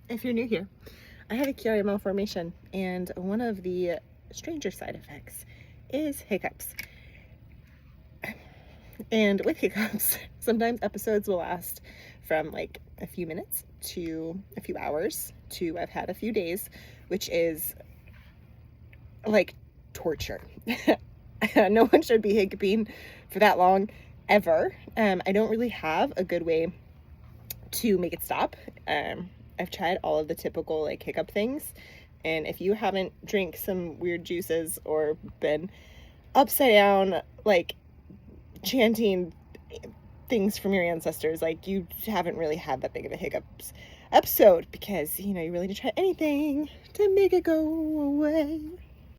if you're new here, I have a Chiari malformation, and one of the stranger side effects is hiccups. And with hiccups, sometimes episodes will last from like a few minutes to a few hours to I've had a few days, which is like torture. No one should be hiccuping for that long ever. I don't really have a good way to make it stop. I've tried all of the typical like hiccup things, and if you haven't drank some weird juices or been upside down like chanting things from your ancestors, like you haven't really had that big of a hiccups episode, because you really need to try anything to make it go away.